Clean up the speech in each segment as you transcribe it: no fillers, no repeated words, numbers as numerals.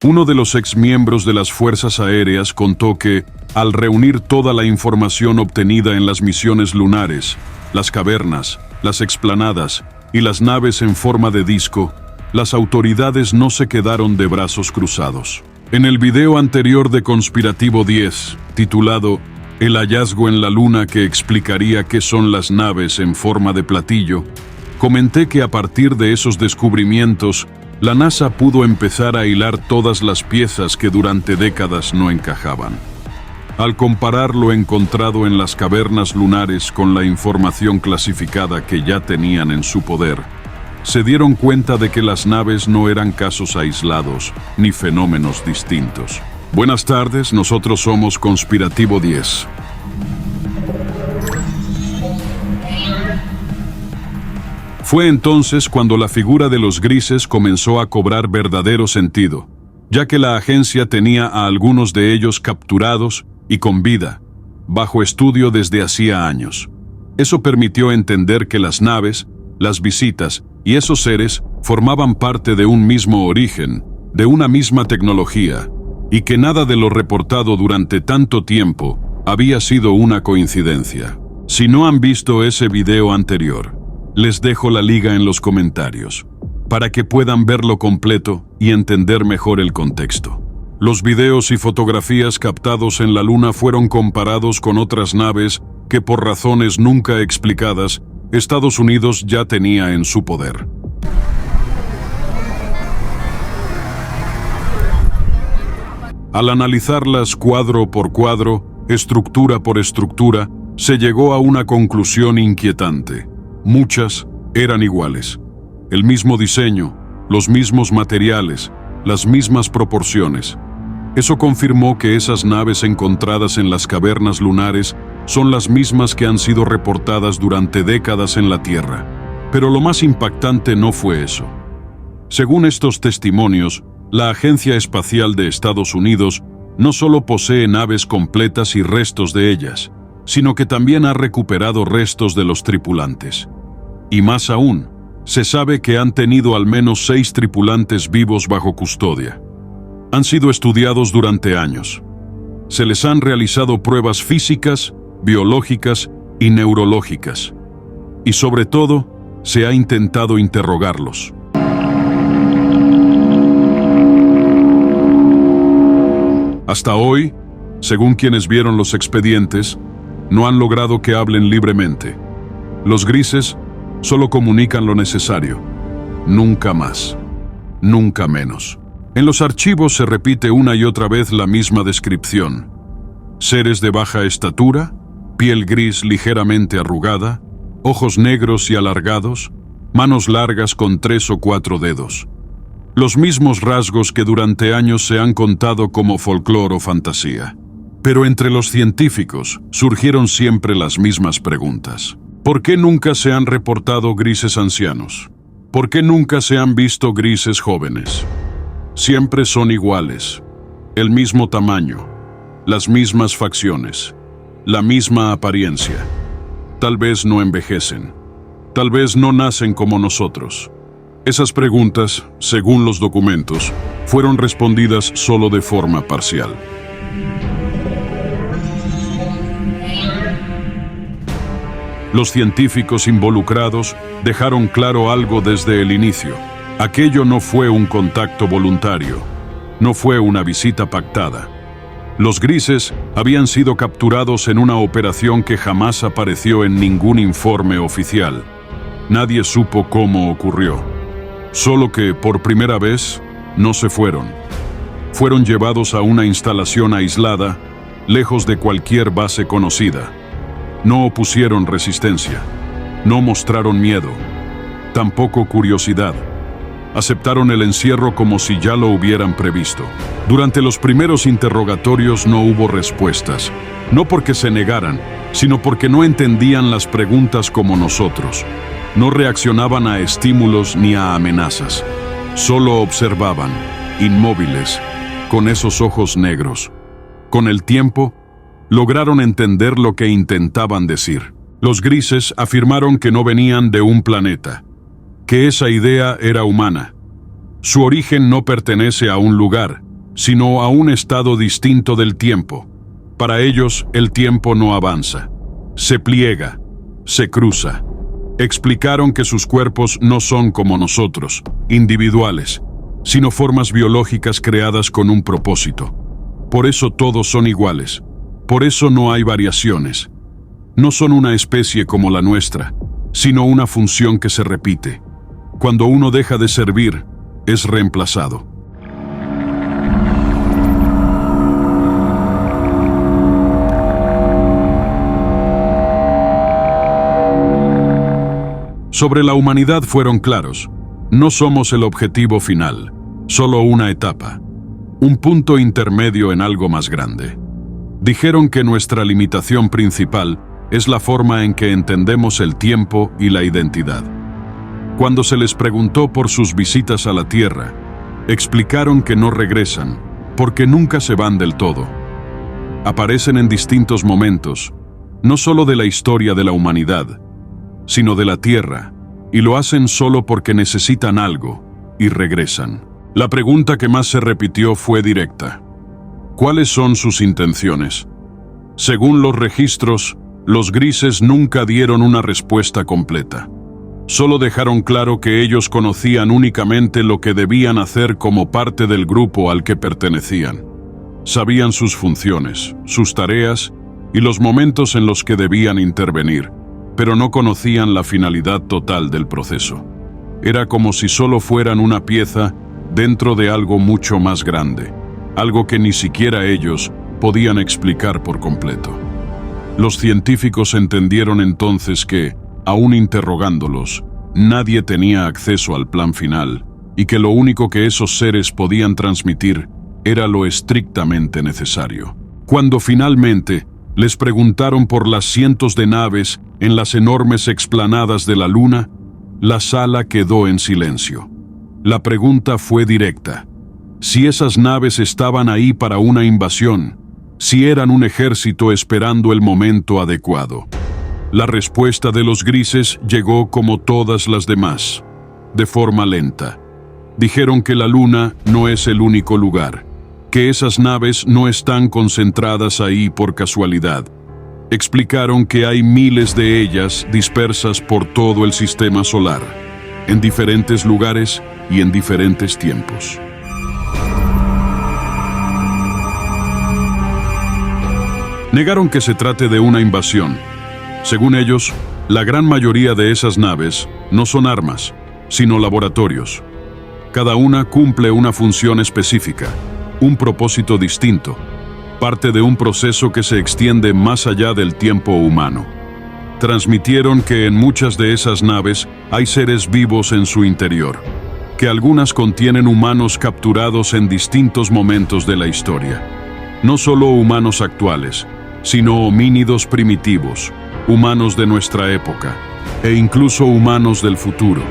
Uno de los exmiembros de las Fuerzas Aéreas contó que, al reunir toda la información obtenida en las misiones lunares, las cavernas, las explanadas y las naves en forma de disco, las autoridades no se quedaron de brazos cruzados. En el video anterior de Conspirativo 10, titulado El hallazgo en la Luna que explicaría qué son las naves en forma de platillo, comenté que a partir de esos descubrimientos, la NASA pudo empezar a hilar todas las piezas que durante décadas no encajaban. Al comparar lo encontrado en las cavernas lunares con la información clasificada que ya tenían en su poder, se dieron cuenta de que las naves no eran casos aislados ni fenómenos distintos. Buenas tardes, nosotros somos Conspirativo 10. Fue entonces cuando la figura de los grises comenzó a cobrar verdadero sentido, ya que la agencia tenía a algunos de ellos capturados y con vida, bajo estudio desde hacía años. Eso permitió entender que las naves, las visitas y esos seres formaban parte de un mismo origen, de una misma tecnología, y que nada de lo reportado durante tanto tiempo había sido una coincidencia. Si no han visto ese video anterior, les dejo la liga en los comentarios, para que puedan verlo completo y entender mejor el contexto. Los videos y fotografías captados en la Luna fueron comparados con otras naves que por razones nunca explicadas, Estados Unidos ya tenía en su poder. Al analizarlas cuadro por cuadro, estructura por estructura, se llegó a una conclusión inquietante. Muchas eran iguales. El mismo diseño, los mismos materiales, las mismas proporciones. Eso confirmó que esas naves encontradas en las cavernas lunares son las mismas que han sido reportadas durante décadas en la Tierra. Pero lo más impactante no fue eso. Según estos testimonios, la Agencia Espacial de Estados Unidos no solo posee naves completas y restos de ellas, sino que también ha recuperado restos de los tripulantes. Y más aún, se sabe que han tenido al menos 6 tripulantes vivos bajo custodia. Han sido estudiados durante años. Se les han realizado pruebas físicas, biológicas y neurológicas. Y sobre todo, se ha intentado interrogarlos. Hasta hoy, según quienes vieron los expedientes, no han logrado que hablen libremente. Los grises solo comunican lo necesario. Nunca más. Nunca menos. En los archivos se repite una y otra vez la misma descripción. Seres de baja estatura, piel gris ligeramente arrugada, ojos negros y alargados, manos largas con 3 o 4 dedos. Los mismos rasgos que durante años se han contado como folclore o fantasía. Pero entre los científicos surgieron siempre las mismas preguntas. ¿Por qué nunca se han reportado grises ancianos? ¿Por qué nunca se han visto grises jóvenes? Siempre son iguales, el mismo tamaño, las mismas facciones, la misma apariencia. Tal vez no envejecen, tal vez no nacen como nosotros. Esas preguntas, según los documentos, fueron respondidas solo de forma parcial. Los científicos involucrados dejaron claro algo desde el inicio. Aquello no fue un contacto voluntario, no fue una visita pactada. Los grises habían sido capturados en una operación que jamás apareció en ningún informe oficial. Nadie supo cómo ocurrió. Solo que, por primera vez, no se fueron. Fueron llevados a una instalación aislada, lejos de cualquier base conocida. No opusieron resistencia, no mostraron miedo, tampoco curiosidad. Aceptaron el encierro como si ya lo hubieran previsto. Durante los primeros interrogatorios no hubo respuestas, no porque se negaran, sino porque no entendían las preguntas como nosotros. No reaccionaban a estímulos ni a amenazas. Solo observaban, inmóviles, con esos ojos negros. Con el tiempo, lograron entender lo que intentaban decir. Los grises afirmaron que no venían de un planeta, que esa idea era humana. Su origen no pertenece a un lugar, sino a un estado distinto del tiempo. Para ellos, el tiempo no avanza, se pliega, se cruza. Explicaron que sus cuerpos no son como nosotros, individuales, sino formas biológicas creadas con un propósito. Por eso todos son iguales, por eso no hay variaciones. No son una especie como la nuestra, sino una función que se repite. Cuando uno deja de servir, es reemplazado. Sobre la humanidad fueron claros. No somos el objetivo final, solo una etapa, un punto intermedio en algo más grande. Dijeron que nuestra limitación principal es la forma en que entendemos el tiempo y la identidad. Cuando se les preguntó por sus visitas a la Tierra, explicaron que no regresan, porque nunca se van del todo. Aparecen en distintos momentos, no solo de la historia de la humanidad, sino de la Tierra, y lo hacen solo porque necesitan algo, y regresan. La pregunta que más se repitió fue directa. ¿Cuáles son sus intenciones? Según los registros, los grises nunca dieron una respuesta completa. Solo dejaron claro que ellos conocían únicamente lo que debían hacer como parte del grupo al que pertenecían. Sabían sus funciones, sus tareas y los momentos en los que debían intervenir, pero no conocían la finalidad total del proceso. Era como si solo fueran una pieza dentro de algo mucho más grande, algo que ni siquiera ellos podían explicar por completo. Los científicos entendieron entonces que, aún interrogándolos, nadie tenía acceso al plan final y que lo único que esos seres podían transmitir era lo estrictamente necesario. Cuando finalmente les preguntaron por las cientos de naves en las enormes explanadas de la Luna, la sala quedó en silencio. La pregunta fue directa. Si esas naves estaban ahí para una invasión, si eran un ejército esperando el momento adecuado. La respuesta de los grises llegó como todas las demás, de forma lenta. Dijeron que la Luna no es el único lugar, que esas naves no están concentradas ahí por casualidad. Explicaron que hay miles de ellas dispersas por todo el sistema solar, en diferentes lugares y en diferentes tiempos. Negaron que se trate de una invasión. Según ellos, la gran mayoría de esas naves no son armas, sino laboratorios. Cada una cumple una función específica, un propósito distinto, parte de un proceso que se extiende más allá del tiempo humano. Transmitieron que en muchas de esas naves hay seres vivos en su interior, que algunas contienen humanos capturados en distintos momentos de la historia. No solo humanos actuales, sino homínidos primitivos, humanos de nuestra época, e incluso humanos del futuro.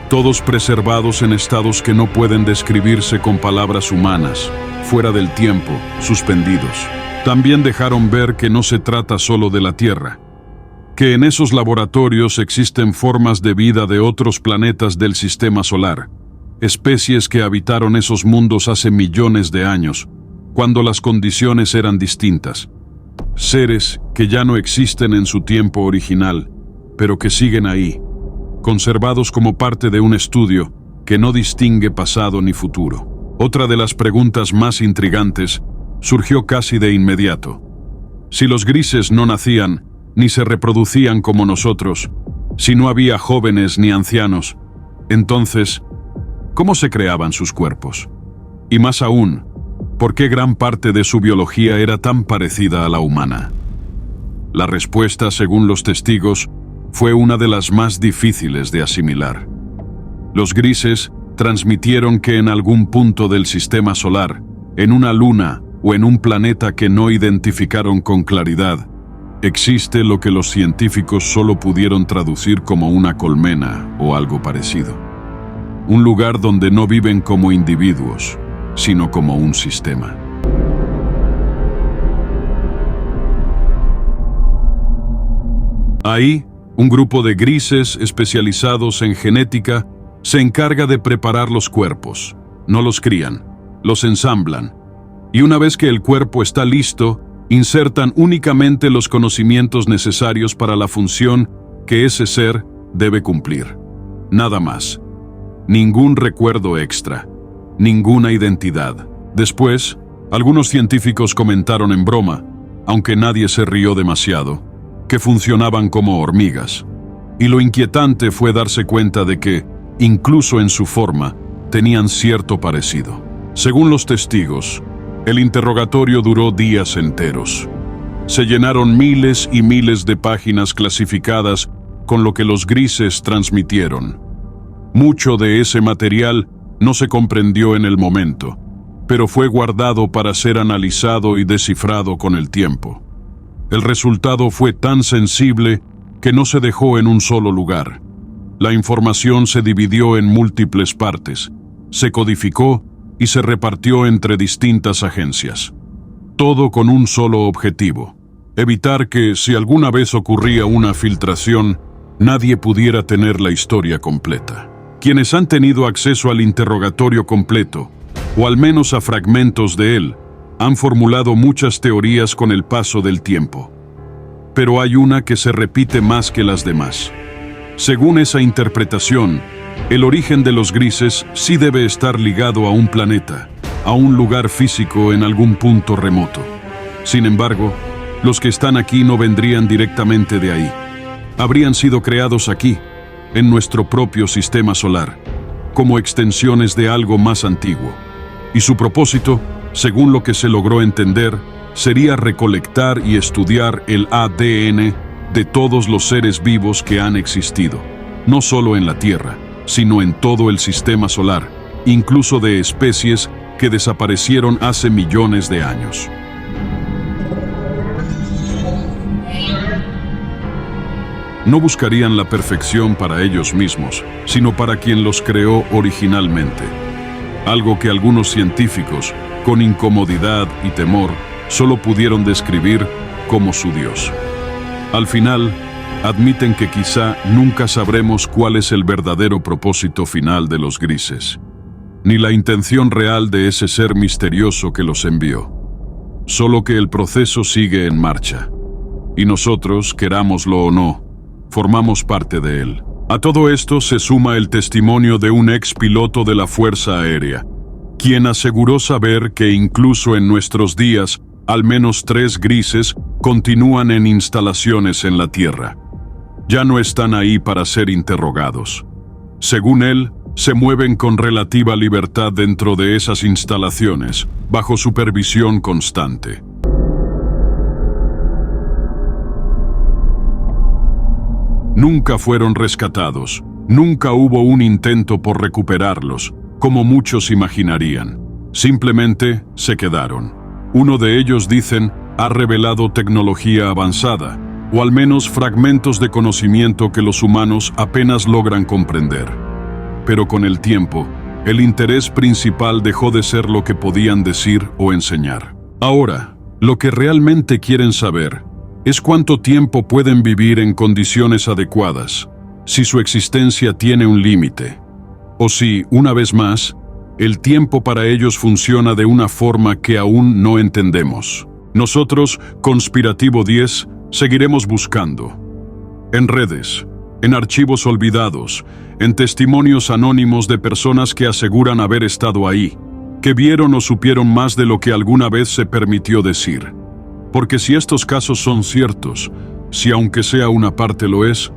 Todos preservados en estados que no pueden describirse con palabras humanas, fuera del tiempo, suspendidos. También dejaron ver que no se trata solo de la Tierra, que en esos laboratorios existen formas de vida de otros planetas del sistema solar, especies que habitaron esos mundos hace millones de años, cuando las condiciones eran distintas. Seres que ya no existen en su tiempo original, pero que siguen ahí, conservados como parte de un estudio que no distingue pasado ni futuro. Otra de las preguntas más intrigantes surgió casi de inmediato. Si los grises no nacían ni se reproducían como nosotros, si no había jóvenes ni ancianos, entonces, ¿cómo se creaban sus cuerpos? Y más aún, ¿por qué gran parte de su biología era tan parecida a la humana? La respuesta, según los testigos, fue una de las más difíciles de asimilar. Los grises transmitieron que en algún punto del sistema solar, en una luna o en un planeta que no identificaron con claridad, existe lo que los científicos solo pudieron traducir como una colmena o algo parecido. Un lugar donde no viven como individuos, sino como un sistema. Ahí, Un grupo de grises especializados en genética se encarga de preparar los cuerpos. No los crían, los ensamblan. Y una vez que el cuerpo está listo, insertan únicamente los conocimientos necesarios para la función que ese ser debe cumplir. Nada más. Ningún recuerdo extra. Ninguna identidad. Después, algunos científicos comentaron en broma, aunque nadie se rió demasiado, que funcionaban como hormigas. Y lo inquietante fue darse cuenta de que, incluso en su forma, tenían cierto parecido. Según los testigos, el interrogatorio duró días enteros. Se llenaron miles y miles de páginas clasificadas con lo que los grises transmitieron. Mucho de ese material no se comprendió en el momento, pero fue guardado para ser analizado y descifrado con el tiempo. El resultado fue tan sensible que no se dejó en un solo lugar. La información se dividió en múltiples partes, se codificó y se repartió entre distintas agencias. Todo con un solo objetivo: evitar que, si alguna vez ocurría una filtración, nadie pudiera tener la historia completa. Quienes han tenido acceso al interrogatorio completo, o al menos a fragmentos de él, han formulado muchas teorías con el paso del tiempo. Pero hay una que se repite más que las demás. Según esa interpretación, el origen de los grises sí debe estar ligado a un planeta, a un lugar físico en algún punto remoto. Sin embargo, los que están aquí no vendrían directamente de ahí. Habrían sido creados aquí, en nuestro propio sistema solar, como extensiones de algo más antiguo. Y su propósito, según lo que se logró entender, sería recolectar y estudiar el ADN de todos los seres vivos que han existido, no solo en la Tierra, sino en todo el sistema solar, incluso de especies que desaparecieron hace millones de años. No buscarían la perfección para ellos mismos, sino para quien los creó originalmente. Algo que algunos científicos, con incomodidad y temor, solo pudieron describir como su Dios. Al final, admiten que quizá nunca sabremos cuál es el verdadero propósito final de los grises, ni la intención real de ese ser misterioso que los envió. Solo que el proceso sigue en marcha, y nosotros, querámoslo o no, formamos parte de él. A todo esto se suma el testimonio de un ex piloto de la Fuerza Aérea, quien aseguró saber que incluso en nuestros días, al menos 3 grises continúan en instalaciones en la Tierra. Ya no están ahí para ser interrogados. Según él, se mueven con relativa libertad dentro de esas instalaciones, bajo supervisión constante. Nunca fueron rescatados, nunca hubo un intento por recuperarlos, como muchos imaginarían. Simplemente se quedaron. Uno de ellos, dicen, ha revelado tecnología avanzada, o al menos fragmentos de conocimiento que los humanos apenas logran comprender. Pero con el tiempo, el interés principal dejó de ser lo que podían decir o enseñar. Ahora, lo que realmente quieren saber es cuánto tiempo pueden vivir en condiciones adecuadas, si su existencia tiene un límite, o si, una vez más, el tiempo para ellos funciona de una forma que aún no entendemos. Nosotros, Conspirativo 10, seguiremos buscando. En redes, en archivos olvidados, en testimonios anónimos de personas que aseguran haber estado ahí, que vieron o supieron más de lo que alguna vez se permitió decir. Porque si estos casos son ciertos, si aunque sea una parte lo es,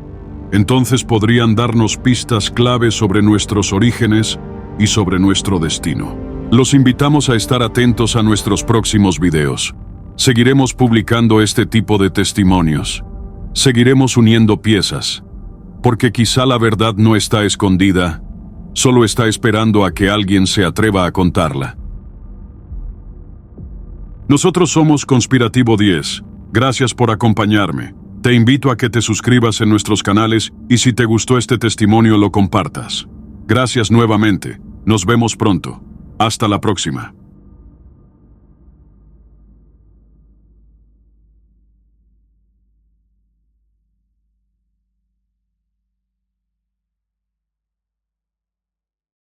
entonces podrían darnos pistas clave sobre nuestros orígenes y sobre nuestro destino. Los invitamos a estar atentos a nuestros próximos videos. Seguiremos publicando este tipo de testimonios. Seguiremos uniendo piezas, porque quizá la verdad no está escondida, solo está esperando a que alguien se atreva a contarla. Nosotros somos Conspirativo 10. Gracias por acompañarme. Te invito a que te suscribas en nuestros canales y si te gustó este testimonio lo compartas. Gracias nuevamente. Nos vemos pronto. Hasta la próxima.